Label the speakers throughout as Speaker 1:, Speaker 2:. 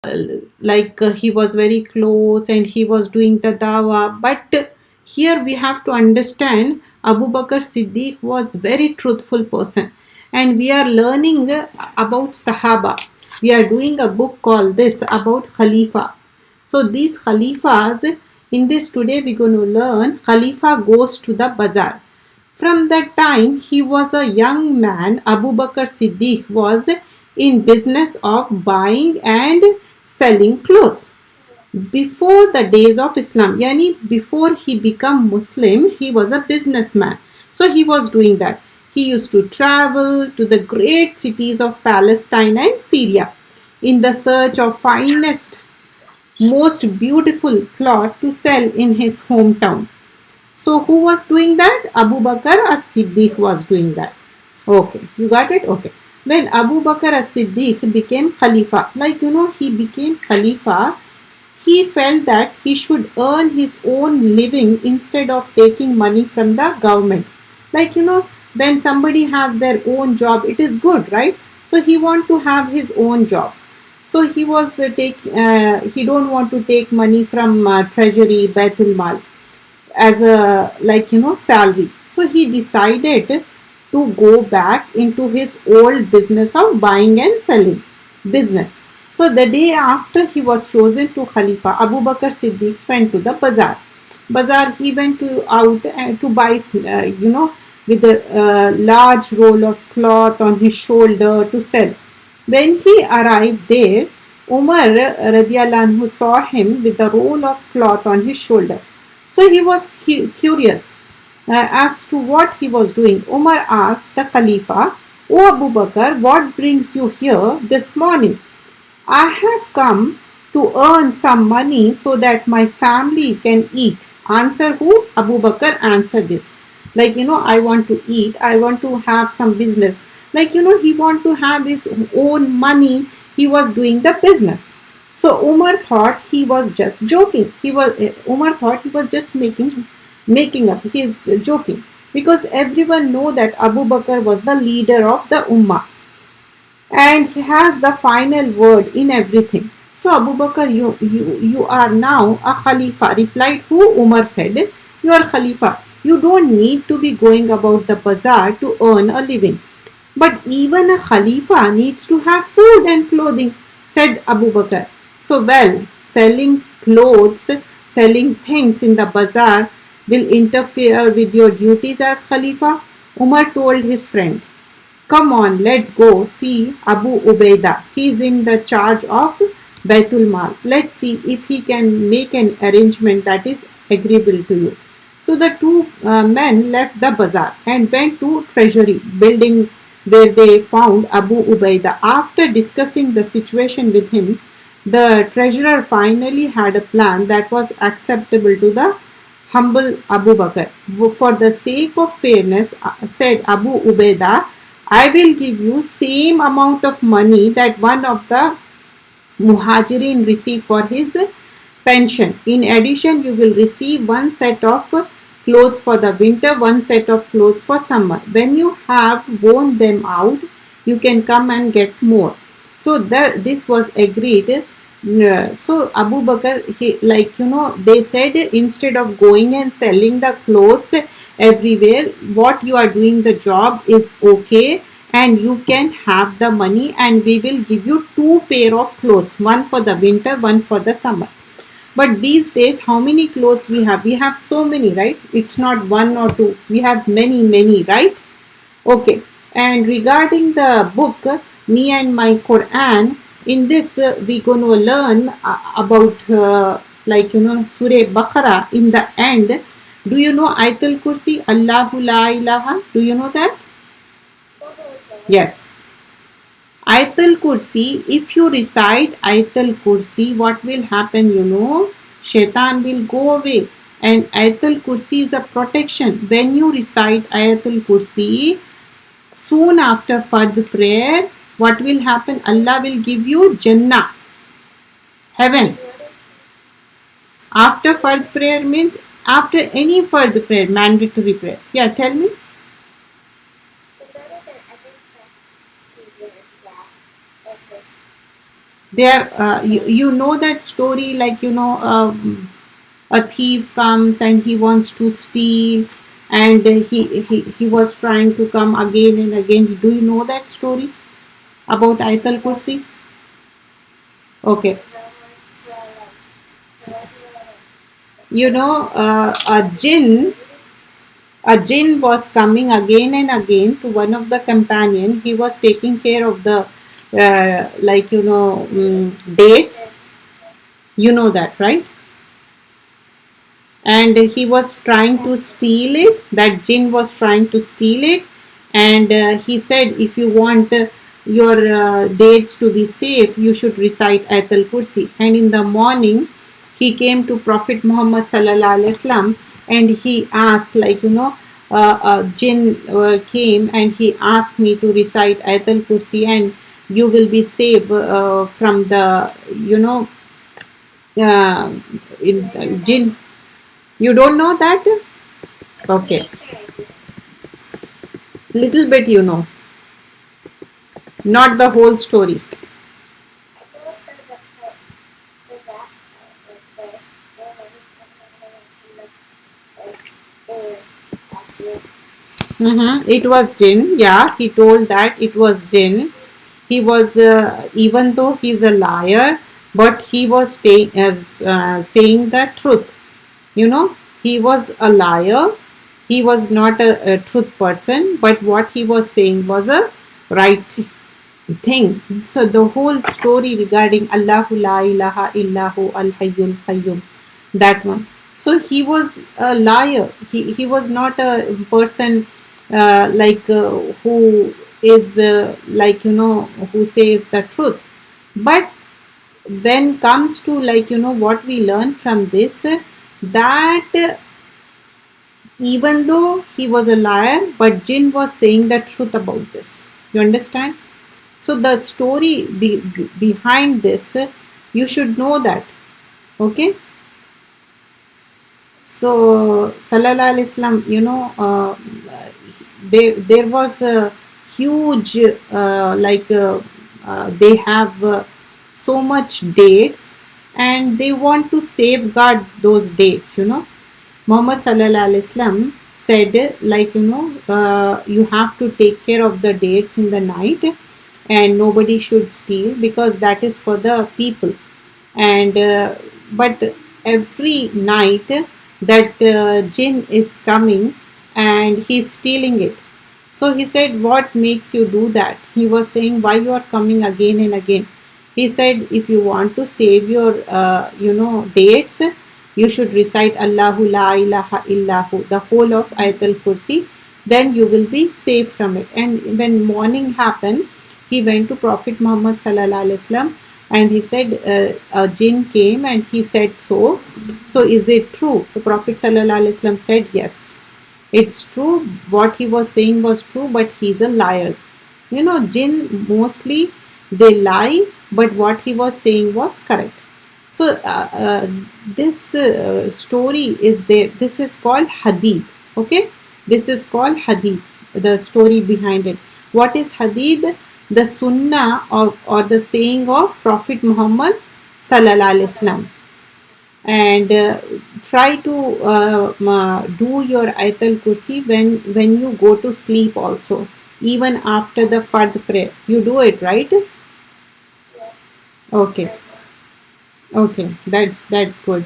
Speaker 1: he was very close and he was doing the dawah. But here we have to understand Abu Bakr Siddiq was very truthful person, and we are learning about Sahaba. We are doing a book called this about Khalifa. So these Khalifas, in this today we're going to learn Khalifa goes to the bazaar. From that time he was a young man. Abu Bakr Siddiq was in business of buying and selling clothes. Before the days of Islam, yani before he became Muslim, he was a businessman. So he was doing that. He used to travel to the great cities of Palestine and Syria in the search of finest, most beautiful cloth to sell in his hometown. So who was doing that? Abu Bakr as-Siddiq was doing that. Okay, you got it? Okay. When Abu Bakr as-Siddiq became Khalifa, he became Khalifa, he felt that he should earn his own living instead of taking money from the government. When somebody has their own job, it is good, right? So he want to have his own job. So he was he don't want to take money from treasury, Baitul Mal as a salary. So he decided to go back into his old business of buying and selling business. So the day after he was chosen to Khalifa, Abu Bakr Siddiq went to the bazaar. Bazaar, he went out to buy, with a large roll of cloth on his shoulder to sell. When he arrived there, Umar radiallahu anhu saw him with the roll of cloth on his shoulder. So he was curious as to what he was doing. Umar asked the Khalifa, "O Abu Bakr, what brings you here this morning?" "I have come to earn some money so that my family can eat." Answer who? Abu Bakr answered this. I want to eat, I want to have some business. He want to have his own money. He was doing the business. So Umar thought he was just joking. Umar thought he was just making up. He is joking because everyone know that Abu Bakr was the leader of the Ummah and he has the final word in everything. So Abu Bakr, you are now a Khalifa. Replied who? Umar said, "You are Khalifa. You don't need to be going about the bazaar to earn a living." "But even a Khalifa needs to have food and clothing," said Abu Bakr. "So selling clothes, selling things in the bazaar will interfere with your duties as Khalifa?" Umar told his friend, "Come on, let's go see Abu Ubaidah. He is in the charge of Baitul Mal. Let's see if he can make an arrangement that is agreeable to you." So the two men left the bazaar and went to treasury building where they found Abu Ubaidah. After discussing the situation with him, the treasurer finally had a plan that was acceptable to the humble Abu Bakr. "For the sake of fairness," said Abu Ubaidah, "I will give you same amount of money that one of the Muhajirin received for his pension. In addition, you will receive one set of clothes for the winter, one set of clothes for summer. When you have worn them out, you can come and get more." So this was agreed. So Abu Bakr, they said instead of going and selling the clothes everywhere, what you are doing the job is okay and you can have the money and we will give you two pair of clothes, one for the winter, one for the summer. But these days, how many clothes we have? We have so many, right? It's not one or two. We have many, right? Okay. And regarding the book, Me and My Quran, in this we're going to learn about Surah Baqarah in the end. Do you know Ayatul Kursi? Allahu La ilaha. Do you know that? Yes. Ayatul Kursi, if you recite Ayatul Kursi, what will happen, Shaitan will go away. And Ayatul Kursi is a protection. When you recite Ayatul Kursi, soon after Fard prayer, what will happen? Allah will give you Jannah, heaven. After Fard prayer means after any Fard prayer, mandatory prayer. Yeah, tell me. There, you know that story, like, a thief comes and he wants to steal, and he was trying to come again and again. Do you know that story about Aital Kursi? Okay. A jinn was coming again and again to one of the companion. He was taking care of the dates. You know that, right? And he was trying to steal it. That jinn was trying to steal it, and he said, if you want your dates to be safe, you should recite Ayatul Kursi. And in the morning he came to Prophet Muhammad sallallahu alaihi wasallam, and he asked, a jinn came and he asked me to recite Ayatul Kursi, and you will be safe from the, you know uh, jinn. You don't know that? Okay. Little bit, not the whole story. It was Jinn. Yeah, he told that it was Jinn. He was, even though he's a liar, but he was saying the truth. You know, he was a liar. He was not a truth person, but what he was saying was a right thing. So the whole story regarding Allahu la ilaha illahu al hayyul qayyum, that one. So he was a liar. He was not a person who is who says the truth. But when comes to, what we learn from this, that even though he was a liar, but jinn was saying the truth about this. You understand? So the story behind this, you should know that. Okay. So sallallahu alaihi wasallam, there was a huge, they have so much dates, and they want to safeguard those dates. Muhammad sallallahu alaihi wasallam said, you have to take care of the dates in the night, and nobody should steal, because that is for the people. And but every night that jinn is coming and he's stealing it. So he said, what makes you do that? He was saying, why you are coming again and again? He said, if you want to save your dates, you should recite Allahu la ilaha illahu, the whole of Ayatul Kursi, then you will be safe from it. And when morning happened, he went to Prophet Muhammad sallallahu alaihi wasallam, and he said, a jinn came and he said, so is it true? The Prophet sallallahu alaihi wasallam said, yes, it's true. What he was saying was true, but he's a liar. Jinn mostly they lie, but what he was saying was correct. So this story is there. This is called Hadith. Okay, this is called Hadith. The story behind it. What is Hadith? The Sunnah, or the saying of Prophet Muhammad sallallahu alaihi wasallam. And try to do your Ayatul Kursi when you go to sleep also, even after the Fard prayer. You do it, right? Okay. Okay, that's good.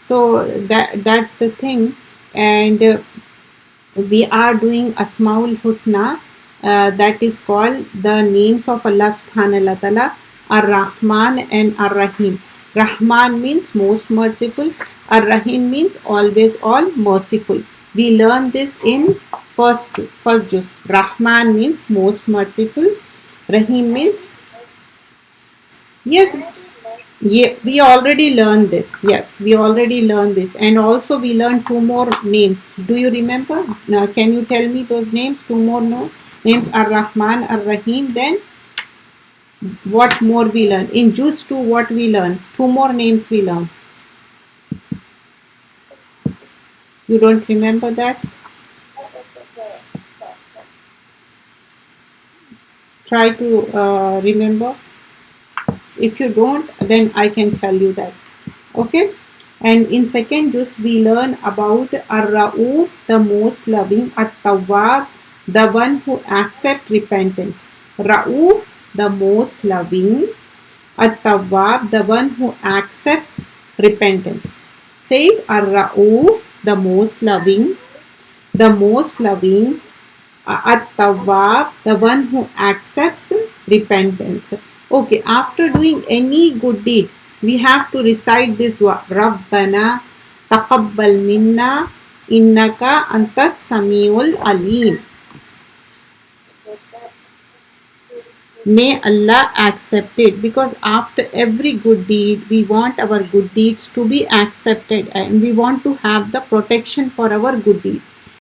Speaker 1: So that's the thing. And we are doing Asmaul Husna, that is called the names of Allah subhanahu wa ta'ala, Ar-Rahman and Ar-Rahim. Rahman means most merciful, Ar-Rahim means always all merciful. We learn this in first juz. Rahman means most merciful, Rahim means, yes. Yeah, we already learned this. Yes, we already learned this. And also we learned two more names. Do you remember? Now, can you tell me those names? Two more names, Ar-Rahman, Ar-Rahim. Then what more we learned? In Juz 2, what we learned? Two more names we learned. You don't remember that? Try to remember. If you don't, then I can tell you that. Okay. And in second juz we learn about Ar-Rauf, the most loving, At-Tawwab, the one who accepts repentance. Rauf, the most loving, At-Tawwab, the one who accepts repentance. Say it, Ar-Rauf, the most loving, At-Tawwab, the one who accepts repentance. Okay, after doing any good deed, we have to recite this dua. Rabbana taqabbal minna innaka antas samiul alim. May Allah accept it, because after every good deed, we want our good deeds to be accepted and we want to have the protection for our good deed.